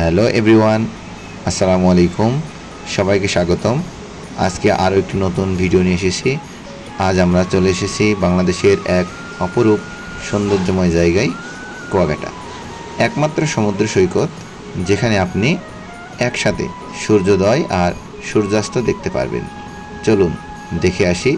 Hello everyone, আসসালামু আলাইকুম। সবাইকে স্বাগতম। আজকে আরও একটি নতুন ভিডিও নিয়ে এসেছি। আজ আমরা চলে এসেছি বাংলাদেশের এক অপরূপ সৌন্দর্যময় জায়গায়, কুয়াকাটা। একমাত্র সমুদ্র সৈকত যেখানে আপনি একসাথে সূর্যোদয় আর সূর্যাস্ত দেখতে পারবেন। চলুন দেখে আসি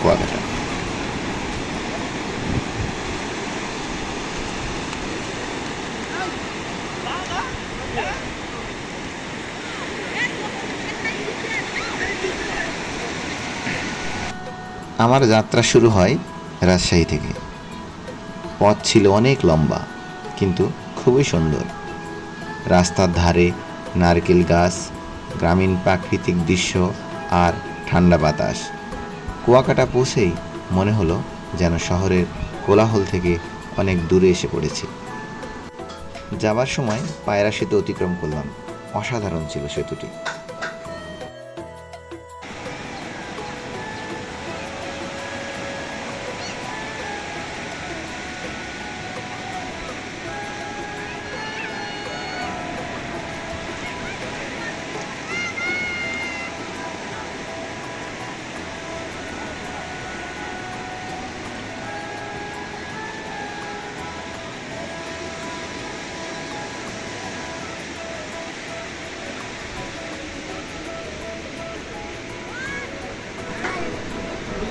কুয়াকাটা। আমার যাত্রা শুরু হয় রাজশাহী থেকে। পথ ছিল অনেক লম্বা, কিন্তু খুবই সুন্দর। রাস্তার ধারে নারকেল গাছ, গ্রামীণ প্রাকৃতিক দৃশ্য আর ঠান্ডা বাতাস। কুয়াকাটা পৌঁছেই মনে হলো যেন শহরের কোলাহল থেকে অনেক দূরে এসে পড়েছি। যাবার সময় পায়রা সেতু অতিক্রম করলাম। অসাধারণ ছিল সেতুটি।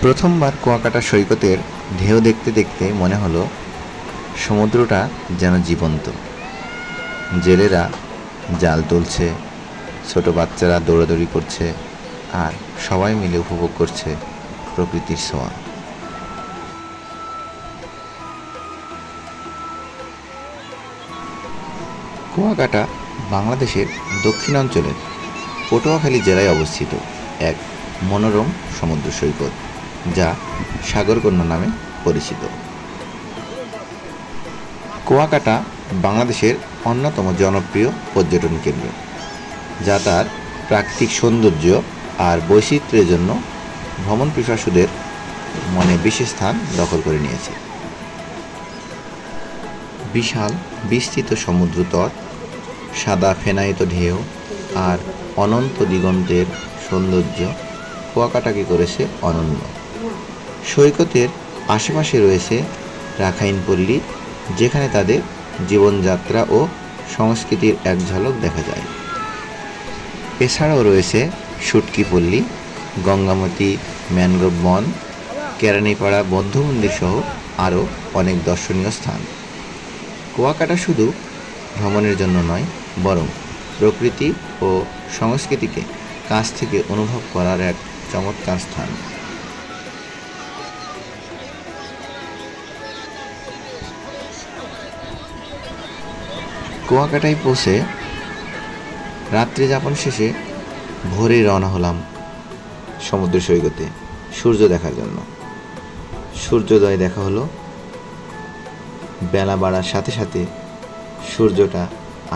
প্রথমবার কুয়াকাটা সৈকতের ঢেউ দেখতে দেখতে মনে হলো সমুদ্রটা যেন জীবন্ত। জেলেরা জাল তুলছে, ছোট বাচ্চারা দৌড়াদৌড়ি করছে, আর সবাই মিলে উপভোগ করছে প্রকৃতির ছোঁয়া। কুয়াকাটা বাংলাদেশের দক্ষিণাঞ্চলের পটুয়াখালী জেলায় অবস্থিত এক মনোরম সমুদ্র সৈকত, যা সাগরকন্যা নামে পরিচিত। কুয়াকাটা বাংলাদেশের অন্যতম জনপ্রিয় পর্যটন কেন্দ্র, যা তার প্রাকৃতিক সৌন্দর্য আর বৈচিত্র্যের জন্য ভ্রমণ পিপাসুদের মনে বিশেষ স্থান দখল করে নিয়েছে। বিশাল বিস্তৃত সমুদ্র তট, সাদা ফেনায়িত ঢেউ আর অনন্ত দিগন্তের সৌন্দর্য কুয়াকাটাকে করেছে অনন্য। সৈকতের আশেপাশে রয়েছে রাখাইন পল্লী, যেখানে তাদের জীবনযাত্রা ও সংস্কৃতির এক ঝলক দেখা যায়। এছাড়াও রয়েছে শুটকি পল্লী, গঙ্গামতি ম্যানগ্রোভ বন, কেরানীপাড়া বৌদ্ধ মন্দির সহ আরও অনেক দর্শনীয় স্থান। কুয়াকাটা শুধু ভ্রমণের জন্য নয়, বরং প্রকৃতি ও সংস্কৃতিকে কাছ থেকে অনুভব করার এক চমৎকার স্থান। কুয়াকাটায় পৌঁছে রাত্রি যাপন শেষে ভোরেই রওনা হলাম সমুদ্র সৈকতে সূর্য দেখার জন্য। সূর্যোদয় দেখা হলো। বেলা বাড়ার সাথে সাথে সূর্যটা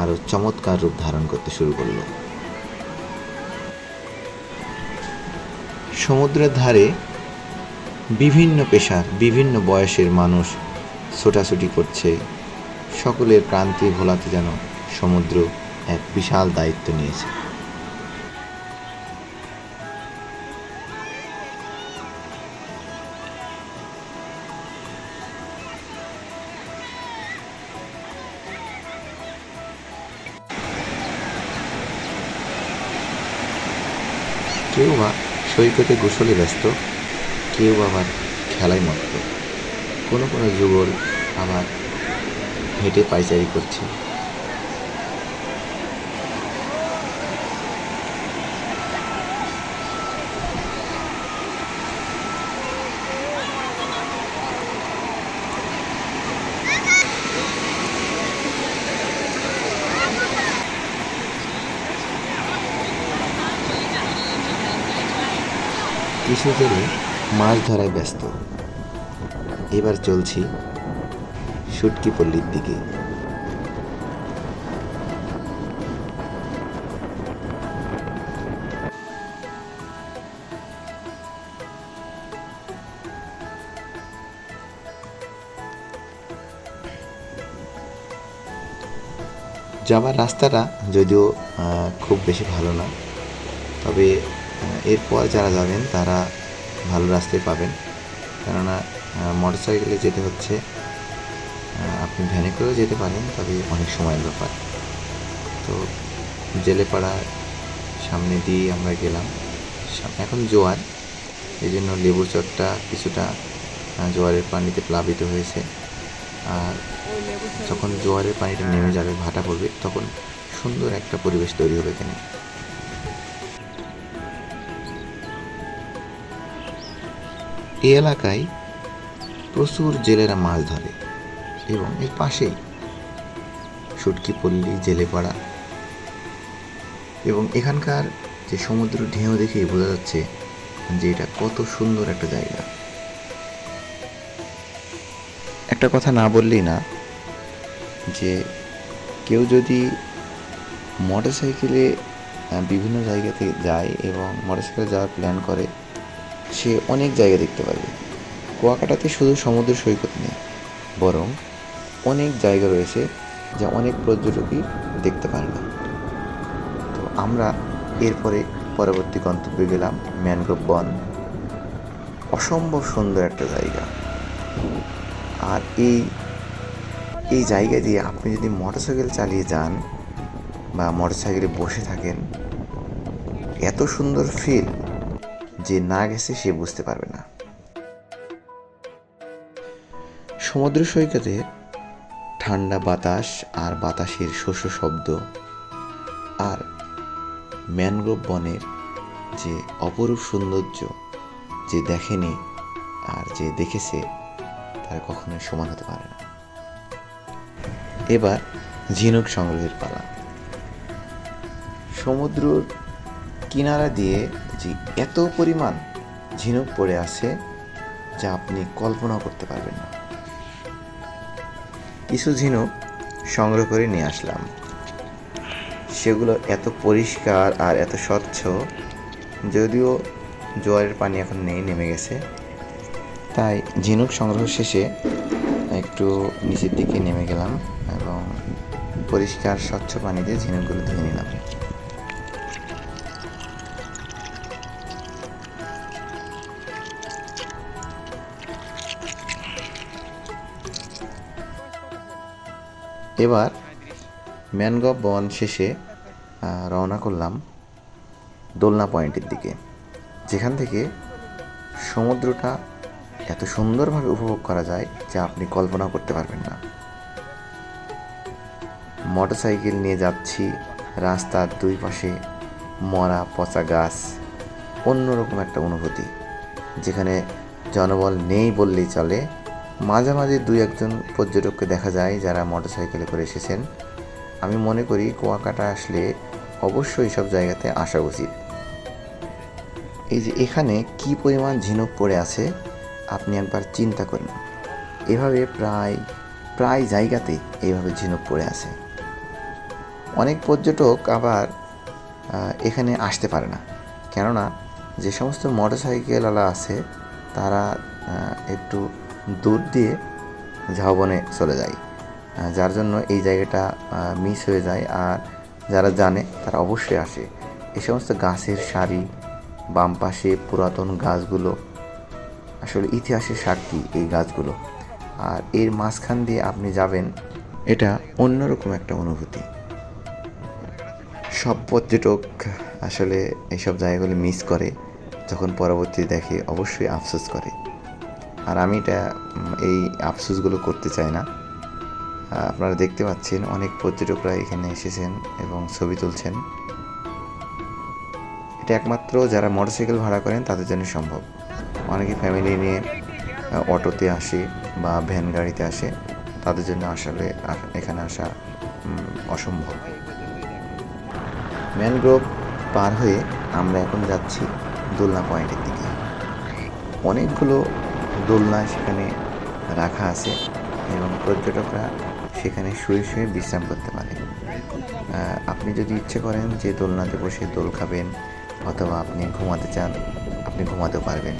আরও চমৎকার রূপ ধারণ করতে শুরু করলো। সমুদ্রের ধারে বিভিন্ন পেশার বিভিন্ন বয়সের মানুষ ছোটাছুটি করছে। সকলের ক্লান্তি ভোলাতে যেন সমুদ্র এক বিশাল দায়িত্ব নিয়েছে। কেউ বা সৈকতে গোসলে ব্যস্ত, কেউ আবার খেলায় মত্ত, কোনো কোনো যুগল আবার হেঁটে পায়চারি করছে। কিছু জেলে মাছ ধরায় ব্যস্ত। এবার চলছি শুটকি পল্লীর দিকে। যাওয়ার রাস্তাটা যদিও খুব বেশি ভালো না, তবে এরপর যারা যাবেন তারা ভালো রাস্তায় পাবেন, কেননা মোটর সাইকেলে যেতে হচ্ছে। আপনি ভ্যানে করেও যেতে পারেন, তবে অনেক সময়ের ব্যাপার। তো জেলেপাড়ার সামনে দিয়ে আমরা গেলাম। এখন জোয়ার, এই জন্য লেবুর চরটা কিছুটা জোয়ারের পানিতে প্লাবিত হয়েছে। আর যখন জোয়ারের পানিটা নেমে যাবে, ভাটা পড়বে, তখন সুন্দর একটা পরিবেশ তৈরি হবে এখানে। এই এলাকায় প্রচুর জেলেরা মাছ ধরে এবং এর পাশেই শুটকি পল্লী, জেলেপাড়া, এবং এখানকার যে সমুদ্র ঢেউ দেখেই বোঝা যাচ্ছে যে এটা কত সুন্দর একটা জায়গা। একটা কথা না বললেই না, যে কেউ যদি মোটর সাইকেলে বিভিন্ন জায়গাতে যায় এবং মোটর সাইকেলে যাওয়ার প্ল্যান করে, সে অনেক জায়গা দেখতে পারবে। কুয়াকাটাতে শুধু সমুদ্র সৈকত নেই, বরং অনেক জায়গা রয়েছে যা অনেক পর্যটকই দেখতে পারে না। তো আমরা এরপরে পরবর্তী গন্তব্যে গেলাম ম্যানগ্রোভ বন। অসম্ভব সুন্দর একটা জায়গা। আর এই জায়গা দিয়ে আপনি যদি মোটরসাইকেল চালিয়ে যান বা মোটরসাইকেলে বসে থাকেন, এত সুন্দর ফিল যে না গেছে সে বুঝতে পারবে না। সমুদ্র সৈকতে ঠান্ডা বাতাস আর বাতাসের শস্য শব্দ, আর ম্যানগ্রোভ বনের যে অপরূপ সৌন্দর্য, যে দেখেনি আর যে দেখেছে তার কখনোই সমান হতে পারে না। এবার ঝিনুক সংগ্রহের পালা। সমুদ্রের কিনারা দিয়ে যে এত পরিমাণ ঝিনুক পড়ে আছে যা আপনি কল্পনা করতে পারবেন না। কিছু ঝিনুক সংগ্রহ করে নিয়ে আসলাম। সেগুলো এত পরিষ্কার আর এত স্বচ্ছ, যদিও জোয়ারের পানি এখন নেই, নেমে গেছে। তাই ঝিনুক সংগ্রহ শেষে একটু নিচের দিকে নেমে গেলাম এবং পরিষ্কার স্বচ্ছ পানিতে ঝিনুকগুলো ধুয়ে নিলাম। এবার ম্যানগ্রোভ বন শেষে রওনা করলাম দোলনা পয়েন্টের দিকে, যেখান থেকে সমুদ্রটা এত সুন্দরভাবে উপভোগ করা যায় যা আপনি কল্পনা করতে পারবেন না। মোটরসাইকেল নিয়ে যাচ্ছি, রাস্তার দুই পাশে মরা পচা গাছ, অন্যরকম একটা অনুভূতি, যেখানে জনবল নেই বললেই চলে। মাঝে মাঝে দুই একজন পর্যটককে দেখা যায় যারা মোটরসাইকেলে করে এসেছেন। আমি মনে করি কুয়াকাটা আসলে অবশ্যই সব জায়গাতে আসা উচিত। এই যে এখানে কি পরিমাণ ঝিনুক পড়ে আছে আপনি একবার চিন্তা করুন। এভাবে প্রায় জায়গাতেই এইভাবে ঝিনুক পড়ে আছে। অনেক পর্যটক আবার এখানে আসতে পারে না, কেননা যে সমস্ত মোটরসাইকেলওয়ালা আছে তারা একটু দূর দিয়ে ঝাউবনে চলে যায়, যার জন্য এই জায়গাটা মিস হয়ে যায়। আর যারা জানে তারা অবশ্যই আসে। এই সমস্ত গাছের সারি, বাম পাশে পুরাতন গাছগুলো, আসলে ইতিহাসের সাক্ষী এই গাছগুলো। আর এর মাঝখান দিয়ে আপনি যাবেন, এটা অন্যরকম একটা অনুভূতি। সব পর্যটক আসলে এইসব জায়গাগুলো মিস করে, যখন পরবর্তীতে দেখে অবশ্যই আফসোস করে। আর আমি এই আফসোসগুলো করতে চাই না। আপনারা দেখতে পাচ্ছেন অনেক পর্যটকরা এখানে এসেছেন এবং ছবি তুলছেন। এটা একমাত্র যারা মোটরসাইকেল ভাড়া করেন তাদের জন্য সম্ভব। অনেকে ফ্যামিলি নিয়ে অটোতে আসে বা ভ্যান গাড়িতে আসে, তাদের জন্য আসলে এখানে আসা অসম্ভব। ম্যানগ্রোভ পার হয়ে আমরা এখন যাচ্ছি দোলনা পয়েন্টের দিকে। অনেকগুলো দোলনা সেখানে রাখা আছে এবং পর্যটকরা সেখানে শুয়ে শুয়ে বিশ্রাম করতে পারে। আপনি যদি ইচ্ছে করেন যে দোলনাতে বসে দোল খাবেন অথবা আপনি ঘুমাতে চান, আপনি ঘুমাতেও পারবেন।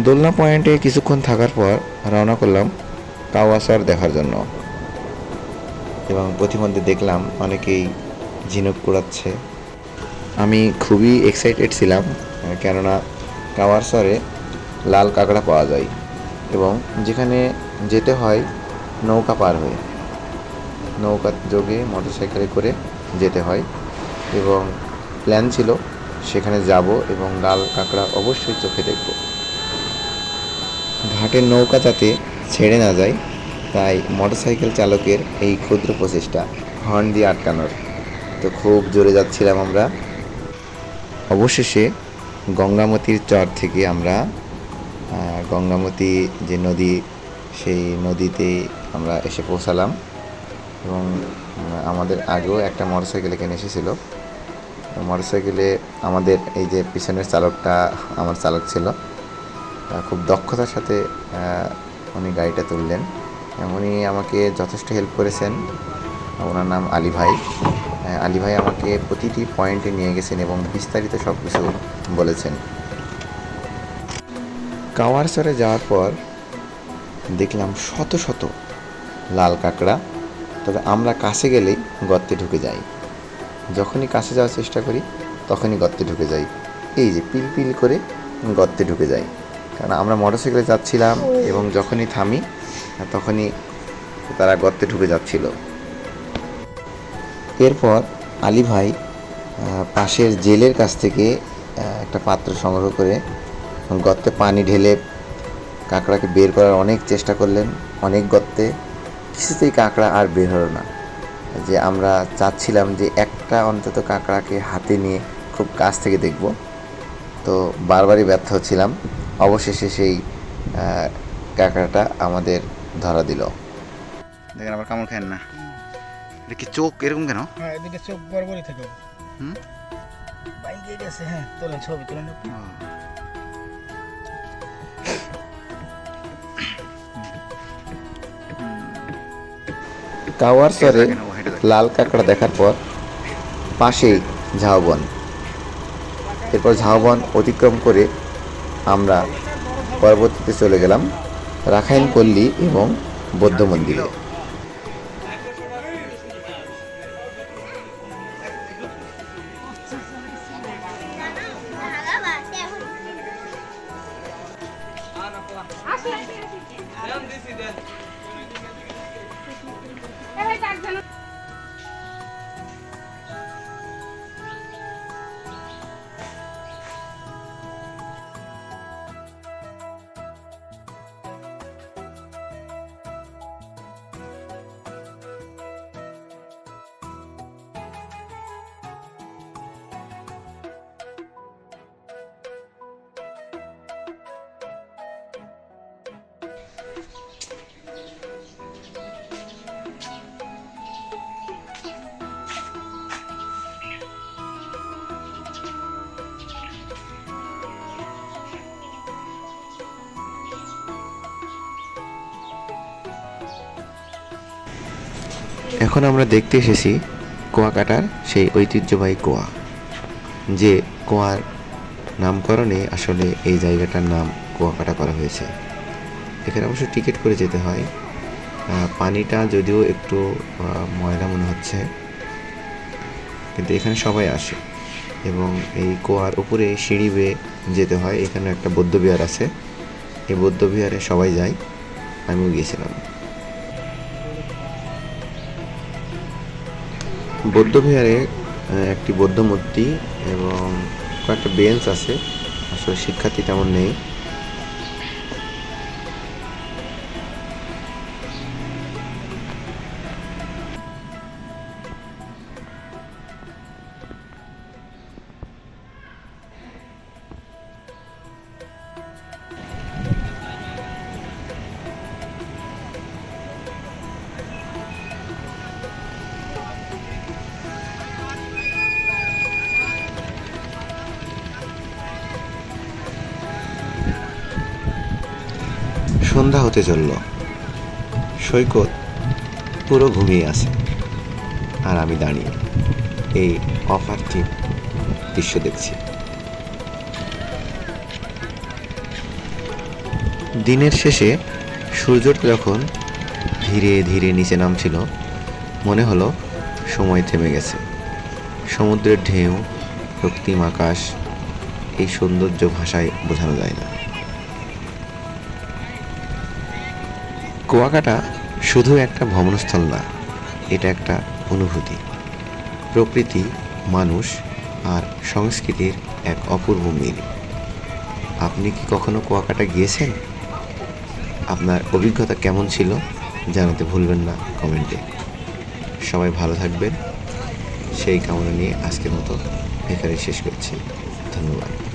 দোলনা পয়েন্টে কিছুক্ষণ থাকার পর রওনা করলাম কাওয়াসর দেখার জন্য। এবং পথিমধ্যে দেখলাম অনেকেই ঝিনুক কুড়াচ্ছে। আমি খুবই এক্সাইটেড ছিলাম, কেননা কাওয়াসরে লাল কাঁকড়া পাওয়া যায় এবং যেখানে যেতে হয় নৌকা পার হয়ে, নৌকা যোগে মোটরসাইকেলে করে যেতে হয় এবং প্ল্যান ছিল সেখানে যাব এবং লাল কাঁকড়া অবশ্যই চোখে দেখব। ঘাটের নৌকা যাতে ছেড়ে না যায় তাই মোটরসাইকেল চালকের এই ক্ষুদ্র প্রচেষ্টা হর্ন দিয়ে আটকানোর। তো খুব জোরে যাচ্ছিলাম আমরা। অবশেষে গঙ্গামতির চর থেকে আমরা গঙ্গামতি যে নদী, সেই নদীতে আমরা এসে পৌঁছালাম এবং আমাদের আগেও একটা মোটরসাইকেল এখানে এসেছিল। মোটরসাইকেলে আমাদের এই যে পিছনের চালকটা আমার চালক ছিল, খুব দক্ষতার সাথে উনি গাড়িটা তুললেন। উনি আমাকে যথেষ্ট হেল্প করেছেন। ওনার নাম আলী ভাই। আলী ভাই আমাকে প্রতিটি পয়েন্টে নিয়ে গেছেন এবং বিস্তারিত সব কিছু বলেছেন। কাওয়ারসরে যাওয়ার পর দেখলাম শত শত লাল কাঁকড়া, তবে আমরা কাছে গেলেই গর্তে ঢুকে যাই। যখনই কাছে যাওয়ার চেষ্টা করি তখনই গর্তে ঢুকে যাই। এই যে পিল পিল করে গর্তে ঢুকে যাই, কারণ আমরা মোটরসাইকেলে যাচ্ছিলাম এবং যখনই থামি তখনই তারা গর্তে ঢুকে যাচ্ছিল। এরপর আলী ভাই পাশের জেলের কাছ থেকে একটা পাত্র সংগ্রহ করে গর্তে পানি ঢেলে কাঁকড়াকে বের করার অনেক চেষ্টা করলেন। অনেক গর্তে কিছুতেই কাঁকড়া আর বের হলো না। যে আমরা চাচ্ছিলাম যে একটা অন্তত কাঁকড়াকে হাতে নিয়ে খুব কাছ থেকে দেখব, তো বারবারই ব্যর্থ হচ্ছিলাম। অবশেষে সেই কাঁকড়াটা আমাদের ধরা দিল। দেখেন আবার কামড় খায় না, এটা কি চোখ এরকম কেন? হ্যাঁ, এদিকে চোখ বরাবরই থাকে। বাইকে গেছে। হ্যাঁ, তোলেন ছবি তোলেন আপনি। কাওয়ারসরে লাল কাঁকড়া দেখার পর পাশেই ঝাউবন। এরপর ঝাউবন অতিক্রম করে আমরা পরবর্তীতে চলে গেলাম রাখাইন পল্লী এবং বৌদ্ধ মন্দিরে। এখন আমরা দেখতে এসেছি কুয়াকাটার সেই ঐতিহ্যবাহী কুয়া, যে কুয়ার নামকরণে আসলে এই জায়গাটার নাম কুয়াকাটা করা হয়েছে। এখানে অবশ্য টিকিট করে যেতে হয়। পানিটা যদিও একটু ময়লা মনে হচ্ছে, কিন্তু এখানে সবাই আসে এবং এই কুয়ার উপরে সিঁড়ি বেয়ে যেতে হয়। এখানে একটা বৌদ্ধবিহার আছে, এই বৌদ্ধবিহারে সবাই যায়, আমিও গিয়েছিলাম। বৌদ্ধবিহারে একটি বৌদ্ধ মূর্তি এবং কয়েকটা বেঞ্চ আছে, আসলে শিক্ষার্থী তেমন নেই। সন্ধ্যা হতে চলল, সৈকত পুরো ঘুমিয়ে আছে আর আমি দাঁড়িয়ে এই অপার্থিব দৃশ্য দেখছি। দিনের শেষে সূর্যটা যখন ধীরে ধীরে নিচে নামছিল, মনে হলো সময় থেমে গেছে। সমুদ্রের ঢেউ, রক্তিম আকাশ, এই সৌন্দর্য ভাষায় বোঝানো যায় না। কুয়াকাটা শুধু একটা ভ্রমণস্থল না, এটা একটা অনুভূতি, প্রকৃতি, মানুষ আর সংস্কৃতির এক অপূর্ব মিল। আপনি কি কখনো কুয়াকাটা গিয়েছেন? আপনার অভিজ্ঞতা কেমন ছিল জানাতে ভুলবেন না কমেন্টে। সবাই ভালো থাকবেন সেই কামনা নিয়ে আজকের মতো এখানে শেষ করছি। ধন্যবাদ।